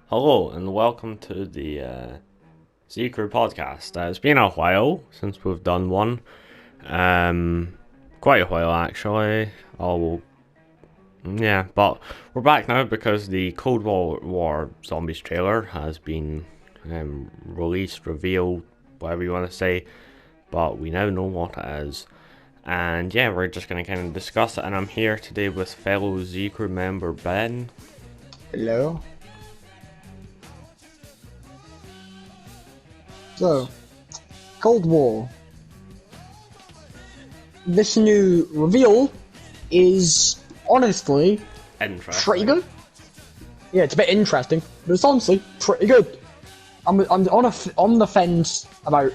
Hello and welcome to the Z Crew podcast. It's been a while since we've done one. Quite a while actually. But we're back now because the Cold War Zombies trailer has been released, revealed, whatever you want to say. But we now know what it is. And yeah, we're just going to kind of discuss it. And I'm here today with fellow Z Crew member Ben. Hello. So, Cold War. This new reveal is honestly Interesting. pretty good. Yeah, it's a bit interesting, but it's honestly pretty good. I'm on the fence about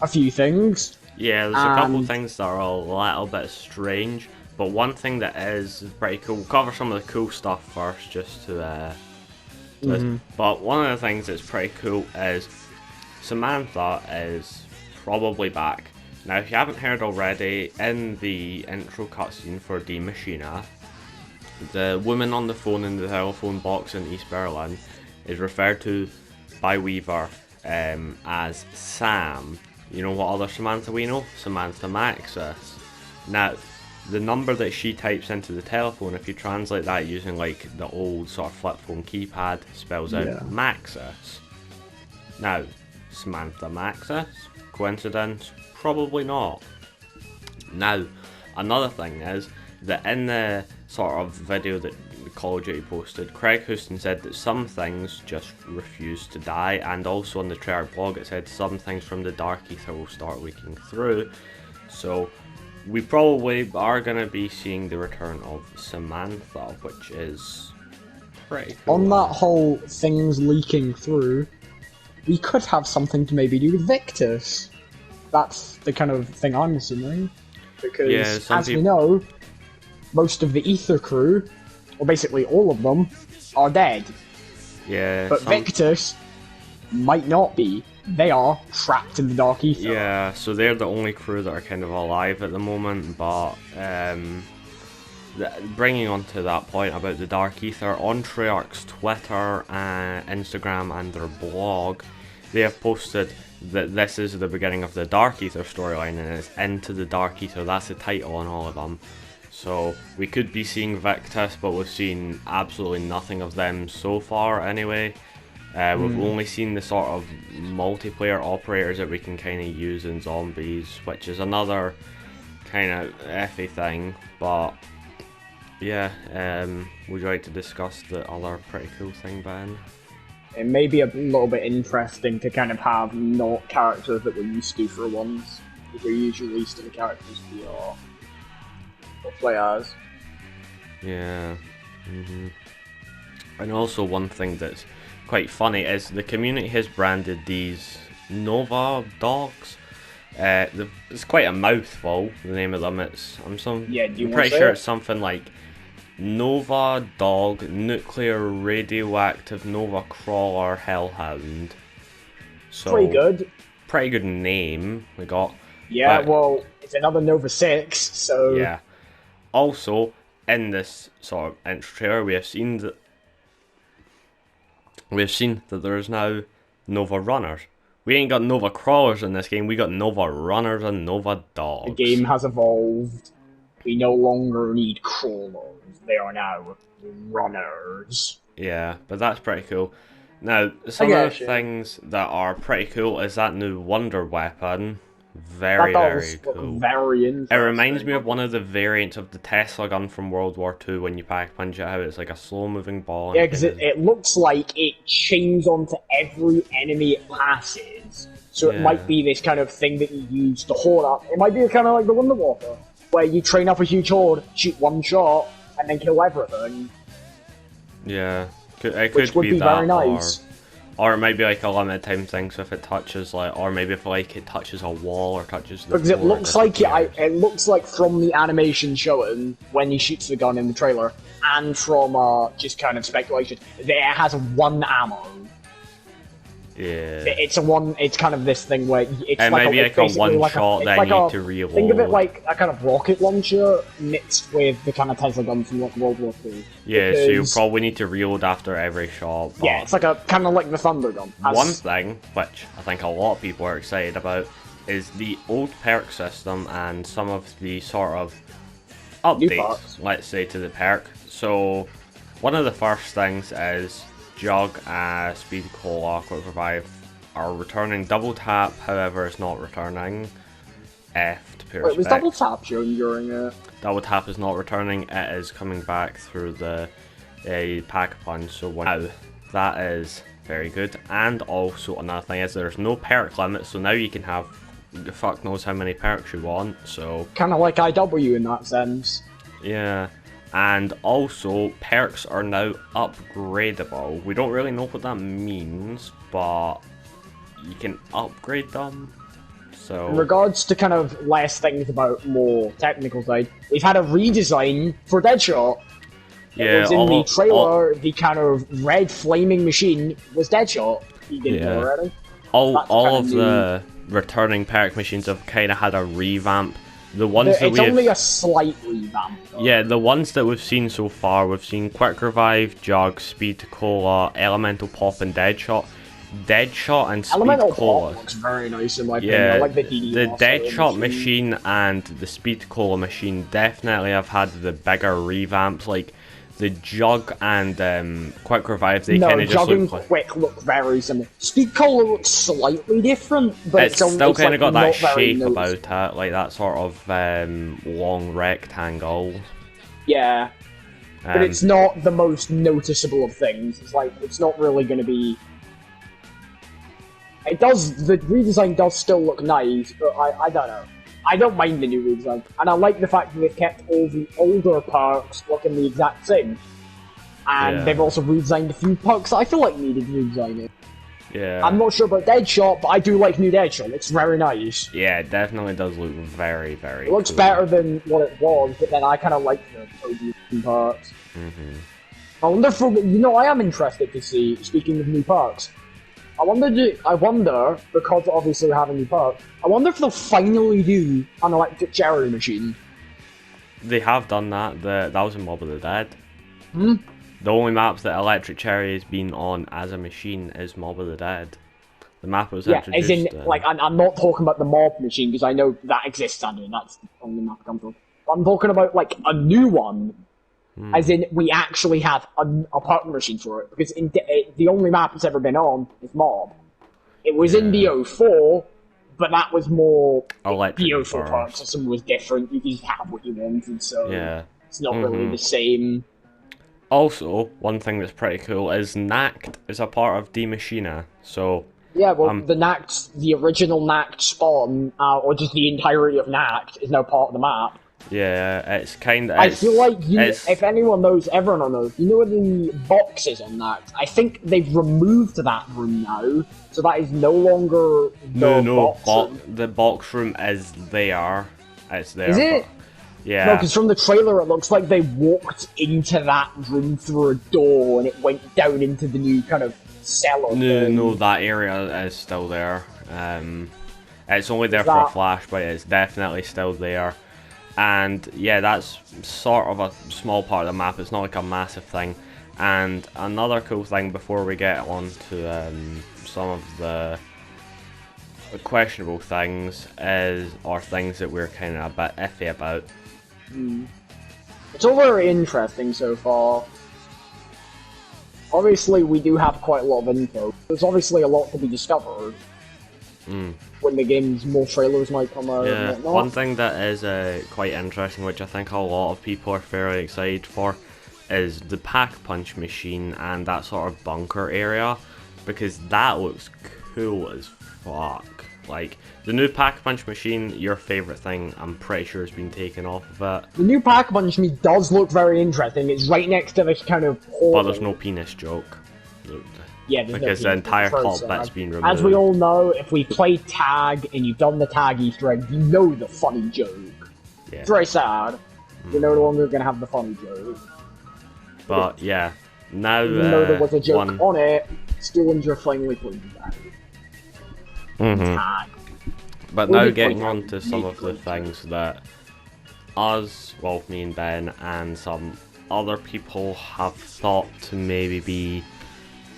a few things. Yeah, there's a couple things that are a little bit strange, but one thing that is pretty cool. We'll cover some of the cool stuff first, just to But one of the things that's pretty cool is Samantha is probably back. Now, if you haven't heard already, in the intro cutscene for Die Maschine, the woman on the phone in the telephone box in East Berlin is referred to by Weaver as Sam. You know what other Samantha we know? Samantha Maxis. Now, the number that she types into the telephone, if you translate that using like the old sort of flip phone keypad, spells out Maxis. Now, Samantha Maxis? Coincidence? Probably not. Now, another thing is that in the sort of video that Call of Duty posted, Craig Houston said that some things just refuse to die, and also on the Treyarch blog it said some things from the Dark Ether will start leaking through. So we probably are going to be seeing the return of Samantha, which is pretty cool. On that whole things leaking through, we could have something to maybe do with Victus. That's the kind of thing I'm assuming. Because, we know, most of the Ether crew, or basically all of them, are dead. Yeah. But Victus might not be. They are trapped in the Dark Ether. Yeah, so they're the only crew that are kind of alive at the moment, but bringing on to that point about the Dark Ether, on Treyarch's Twitter, Instagram and their blog, they have posted that this is the beginning of the Dark Ether storyline and it's Into the Dark Ether. That's the title on all of them. So we could be seeing Victus, but we've seen absolutely nothing of them so far anyway. We've only seen the sort of multiplayer operators that we can kind of use in zombies, which is another kind of iffy thing, but yeah, would you like to discuss the other pretty cool thing, Ben? It may be a little bit interesting to kind of have not characters that we're used to for once, because we're usually used to the characters we are or play as. Yeah. And also one thing that's quite funny is the community has branded these Nova dogs. It's quite a mouthful, the name of them. I'm pretty sure it's something like Nova Dog Nuclear Radioactive Nova Crawler Hellhound. So pretty good name we got. Yeah, well, it's another Nova 6, so yeah. Also, in this sort of intro trailer, we have seen that there's now Nova Runners. We ain't got Nova Crawlers in this game, we got Nova Runners and Nova Dogs. The game has evolved. We no longer need crawlers. They are now runners. Yeah, but that's pretty cool. Now, some of the things that are pretty cool is that new Wonder Weapon. Very cool. Very interesting. It reminds me of one of the variants of the Tesla gun from World War II when you pack punch it out. It's like a slow-moving ball. Yeah, because it looks like it chains onto every enemy it passes. So it might be this kind of thing that you use to horde up. It might be kind of like the Wonder Walker, where you train up a huge horde, shoot one shot, and then kill everything. Yeah, it which could would be that, very nice. Or it might be like a limited time thing, so if it touches or maybe if like it touches a wall or touches the because floor, it looks like it looks like from the animation showing when he shoots the gun in the trailer, and from just kind of speculation, that it has one ammo. It's kind of this thing where it's and like maybe a, like a one shot that you need to reload. Think of it like a kind of rocket launcher mixed with the kind of Tesla gun from like World War II. Yeah, so you probably need to reload after every shot. But yeah, it's like a kind of like the Thunder gun. One thing which I think a lot of people are excited about is the old perk system and some of the sort of updates, let's say, to the perk. So one of the first things is Jug, Speed, Cola, Quick Revive are returning double tap, however it's not returning F to pay respect. Wait, was double tap shown during it? Double tap is not returning, it is coming back through the Pack-a-Punch, so wow, that is very good. And also another thing is there's no perk limit, so now you can have fuck knows how many perks you want, so... Kind of like IW in that sense. Yeah. And also, perks are now upgradable. We don't really know what that means, but you can upgrade them. So in regards to kind of less things about more technical side, we've had a redesign for Deadshot. Yeah, it was in the trailer, the kind of red flaming machine was Deadshot. You didn't know already. All of the returning perk machines have kind of had a revamp. The ones that it's only a slight revamp. Though. Yeah, the ones that we've seen so far, we've seen Quick Revive, Jug, Speed Cola, Elemental Pop, and Deadshot. Deadshot and Speed Elemental Cola Pop looks very nice in my opinion. I like the Deadshot machine and the Speed Cola machine definitely have had the bigger revamps. Like the Jug and Quick Revive, they kind of just look like... Quick look very similar. Speed Cola looks slightly different, but it's still kind of got that shape about it, like that sort of long rectangle. Yeah, but it's not the most noticeable of things. It's like, it's not really going to be... the redesign does still look nice, but I don't know. I don't mind the new redesign, and I like the fact that they've kept all the older perks looking the exact same. And they've also redesigned a few perks that I feel like needed redesigning. Yeah. I'm not sure about Deadshot, but I do like new Deadshot. It's very nice. Yeah, it definitely does look very, very cool. It looks better than what it was, but then I kind of like the OG perks. I wonder if, I am interested to see, speaking of new perks, I wonder, because obviously we have a new perk, I wonder if they'll finally do an electric cherry machine. They have done that. That was in Mob of the Dead. The only maps that Electric Cherry has been on as a machine is Mob of the Dead. The map was introduced... as in, like, I'm not talking about the mob machine, because I know that exists, Andrew, and that's the only map it comes from. I'm talking about, like, a new one. As in, we actually have a perk machine for it, because the only map it's ever been on is Mob. It was in BO4, but that was more... BO4 perk system was different, you could just have what you wanted, so it's not really the same. Also, one thing that's pretty cool is Nact is a part of D Machina, so... Yeah, well, the original Nact spawn, or just the entirety of Nact, is now part of the map. Yeah, it's kind of... I feel like, if everyone knows, everyone knows, you know where the box is on that? I think they've removed that room now, so that is no longer the box room. The box room is there. It's there. Is it? Yeah. No, because from the trailer it looks like they walked into that room through a door and it went down into the new kind of cellar. No, that area is still there. It's only there for a flash, but it's definitely still there. And yeah, that's sort of a small part of the map. It's not like a massive thing. And another cool thing before we get on to some of the questionable things or things that we're kind of a bit iffy about. It's all very interesting so far. Obviously, we do have quite a lot of info. There's obviously a lot to be discovered. When the game's more trailers might come out and whatnot. One thing that is quite interesting, which I think a lot of people are fairly excited for, is the Pack-a-Punch machine and that sort of bunker area, because that looks cool as fuck. Like, the new Pack-a-Punch machine, your favourite thing, I'm pretty sure has been taken off of it. The new Pack-a-Punch machine does look very interesting. It's right next to this kind of portal. But there's no penis joke. Yeah, because the entire top bit's been removed. As we all know, if we play tag and you've done the tag Easter egg, you know the funny joke. Yeah. It's very sad. You're no longer going to have the funny joke. But yeah, now even though there was a joke on it, stones are finally pointed out. But now getting on to some of the things that us, well, me and Ben, and some other people have thought to maybe be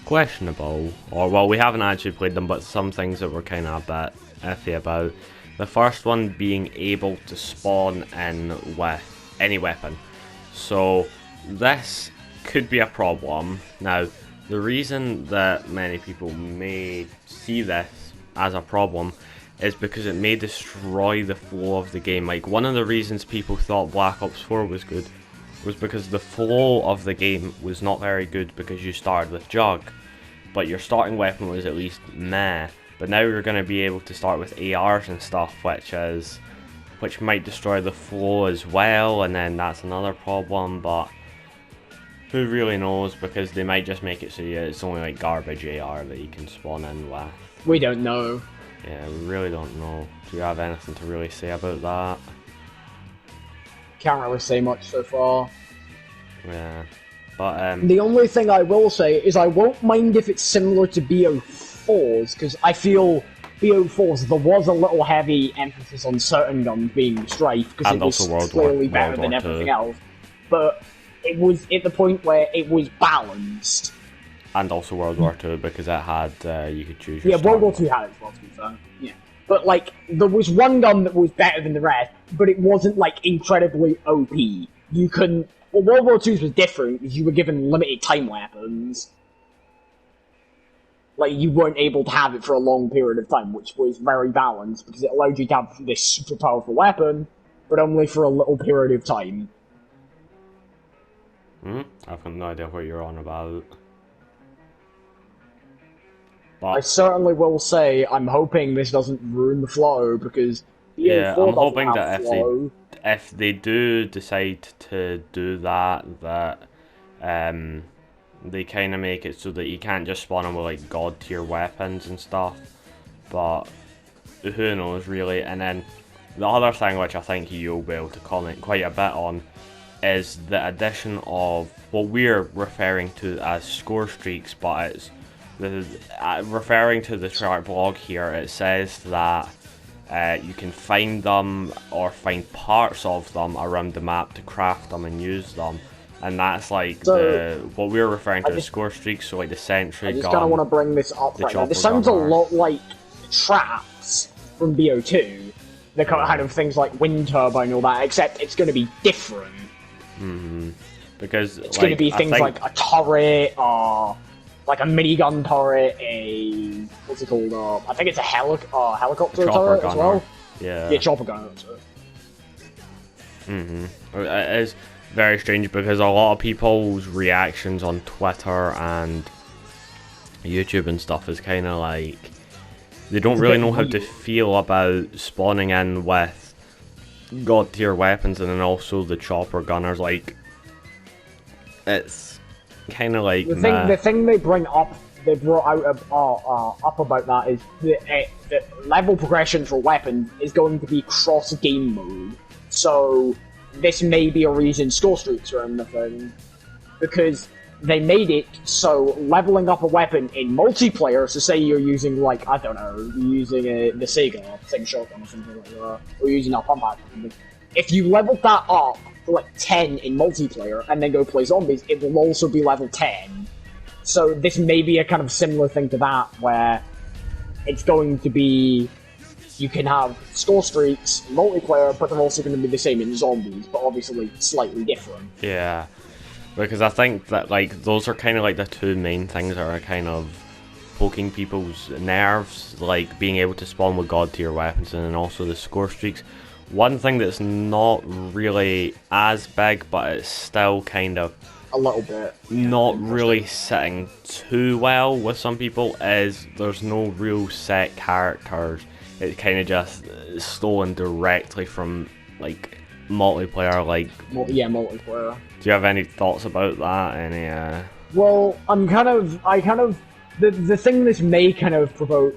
questionable, or well, we haven't actually played them, but some things that we're kind of a bit iffy about. The first one being able to spawn in with any weapon. So this could be a problem. Now, the reason that many people may see this as a problem is because it may destroy the flow of the game. Like, one of the reasons people thought Black Ops 4 was good was because the flow of the game was not very good because you started with Jug, but your starting weapon was at least meh. But now you're going to be able to start with ARs and stuff, which might destroy the flow as well, and then that's another problem. But who really knows, because they might just make it so it's only like garbage AR that you can spawn in with. We don't know. Yeah, we really don't know. Do you have anything to really say about that? Can't really say much so far. Yeah, but the only thing I will say is I won't mind if it's similar to BO4's, because I feel BO4's there was a little heavy emphasis on certain guns being Strife, because it was clearly better than everything else. But it was at the point where it was balanced. And also World War II, because it had, you could choose your Yeah, World War II had it as well, to be fair. Yeah. But, like, there was one gun that was better than the rest, but it wasn't, like, incredibly OP. You couldn't... Well, World War II's was different, because you were given limited time weapons. Like, you weren't able to have it for a long period of time, which was very balanced, because it allowed you to have this super powerful weapon, but only for a little period of time. I've got no idea what you're on about. But I certainly will say, I'm hoping this doesn't ruin the flow, because yeah, I'm hoping that if they do decide to do that, they kind of make it so that you can't just spawn them with like god tier weapons and stuff. But who knows, really. And then the other thing, which I think you'll be able to comment quite a bit on, is the addition of what we're referring to as score streaks, but it's referring to the chart blog here. It says that you can find them or find parts of them around the map to craft them and use them, and that's like what we're referring to as score streaks. So like the sentry gun. I just kind of want to bring this up right now. This sounds a lot like traps from BO2, the kind of things like wind turbine and all that, except it's going to be different. Because it's going to be things like a turret, or like a minigun turret, what's it called? I think it's a helicopter turret gunner as well. Yeah, chopper gunner. It is very strange because a lot of people's reactions on Twitter and YouTube and stuff is kind of like they don't really know how to feel about spawning in with god tier weapons and then also the chopper gunners. Like, it's kind of like the thing they brought up about that is the level progression for weapons is going to be cross game mode. So this may be a reason score streaks are in the thing, because they made it so leveling up a weapon in multiplayer, so say you're using, like, I don't know, you're using the Sega shotgun or something like that, or you're using a pump action or something. If you leveled that up to like 10 in multiplayer and then go play zombies, it will also be level 10. So this may be a kind of similar thing to that, where it's going to be, you can have score streaks in multiplayer, but they're also going to be the same in zombies, but obviously slightly different. Yeah. Because I think that, like, those are kind of like the two main things that are kind of poking people's nerves, like being able to spawn with god tier weapons and then also the score streaks. One thing that's not really as big, but it's still kind of a little bit not really sitting too well with some people, is there's no real set characters. It's kind of just stolen directly from like multiplayer, like multiplayer. Do you have any thoughts about that? Well, the thing this may kind of provoke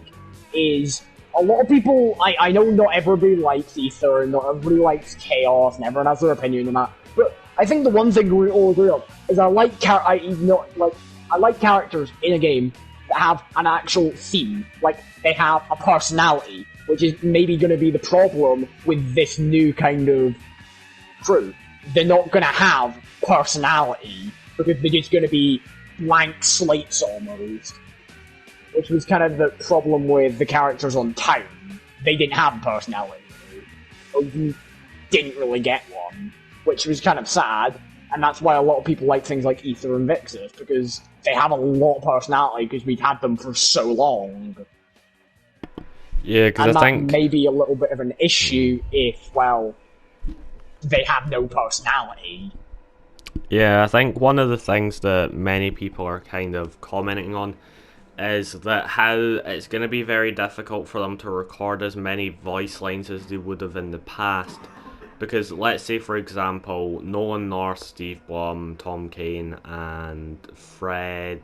is a lot of people. I know not everybody likes Ether and not everybody likes Chaos, and everyone has their opinion on that. But I think the one thing we all agree on is I like characters in a game that have an actual theme, like they have a personality, which is maybe going to be the problem with this new kind of crew. They're not going to have personality because they're just going to be blank slates almost, which was kind of the problem with the characters on Titan. They didn't have a personality. You didn't really get one, which was kind of sad, and that's why a lot of people like things like Ether and Vixus, because they have a lot of personality because we've had them for so long. Yeah, because I think... that may be a little bit of an issue if, well, they have no personality. Yeah, I think one of the things that many people are kind of commenting on is that how it's going to be very difficult for them to record as many voice lines as they would have in the past. Because let's say, for example, Nolan North, Steve Blum, Tom Kane, and Fred...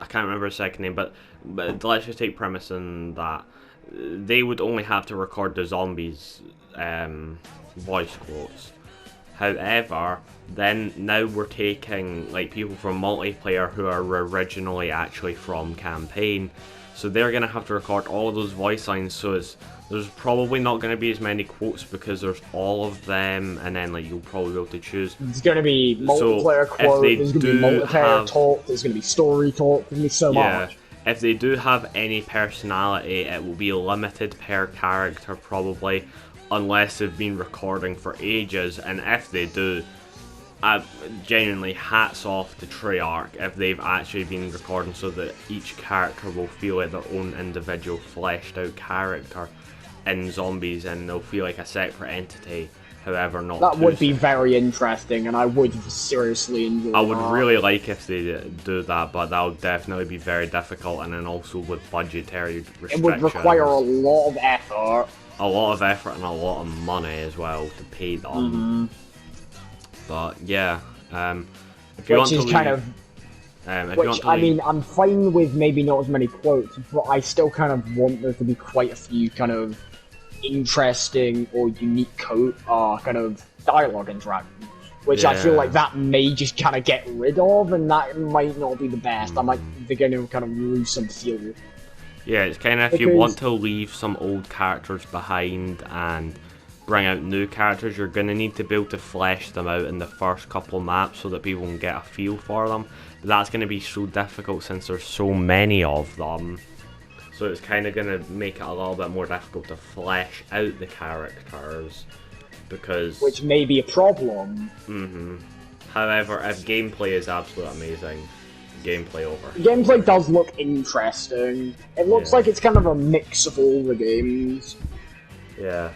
I can't remember his second name, but let's just take premise in that they would only have to record the zombies' voice quotes. However, then now we're taking like people from multiplayer who are originally actually from campaign, so they're going to have to record all of those voice lines, so there's probably not going to be as many quotes because there's all of them, and then like you'll probably be able to choose. There's going to be multiplayer quotes, there's going to be multiplayer talk, there's going to be story talk, there's going to be so much. If they do have any personality, it will be limited per character probably, unless they've been recording for ages, and if they do, genuinely hats off to Treyarch if they've actually been recording so that each character will feel like their own individual fleshed out character in Zombies, and they'll feel like a separate entity, however not that would be very interesting, and I would seriously enjoy I would really like if they do that, but that would definitely be very difficult, and then also with budgetary restrictions. It would require a lot of effort. A lot of effort and a lot of money as well to pay them. But yeah, if you want to leave, I mean, I'm fine with maybe not as many quotes, but I still kind of want there to be quite a few kind of interesting or unique kind of dialogue interactions, which I feel like that may just kind of get rid of, and that might not be the best. They're going to kind of lose some feel. Yeah, it's kind of if you want to leave some old characters behind and bring out new characters, you're going to need to be able to flesh them out in the first couple maps so that people can get a feel for them. But that's going to be so difficult since there's so many of them. So it's kind of going to make it a little bit more difficult to flesh out the characters, because... which may be a problem. However, if gameplay is absolutely amazing, gameplay over. Gameplay does look interesting. It looks like it's kind of a mix of all the games. Yeah.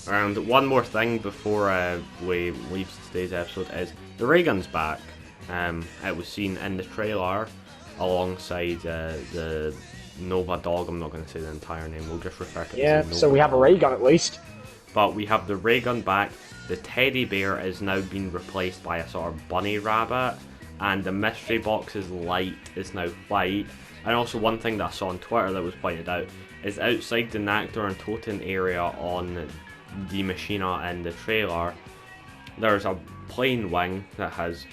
And one more thing before we leave today's episode is the ray gun's back. It was seen in the trailer alongside the Nova dog. I'm not going to say the entire name, we'll just refer to it as Nova so we have a ray gun at least. But we have the ray gun back. The teddy bear is now being replaced by a sort of bunny rabbit, and the mystery box's light is now white. And also one thing that I saw on Twitter that was pointed out is outside the Nectar and Totem area on the Machina in the trailer, there's a plane wing that has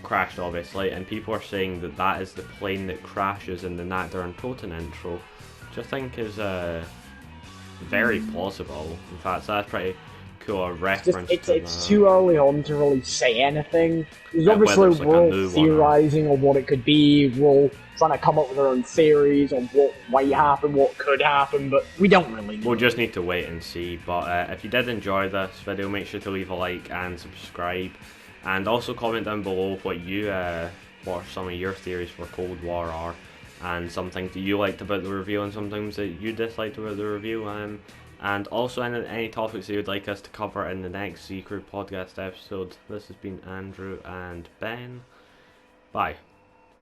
crashed obviously, and people are saying that that is the plane that crashes in the Nectar and Totem intro, which I think is very plausible. In fact, that's pretty cool a reference. It's too early on to really say anything. Because obviously we're all theorising on what it could be, we're all trying to come up with our own theories on what might happen, what could happen, but we don't really know. We'll just need to wait and see. But if you did enjoy this video, make sure to leave a like and subscribe, and also comment down below what are some of your theories for Cold War are, and some things that you liked about the review and some things that you disliked about the review, and also any topics that you'd like us to cover in the next Z Crew podcast episode. This has been Andrew and Ben. Bye.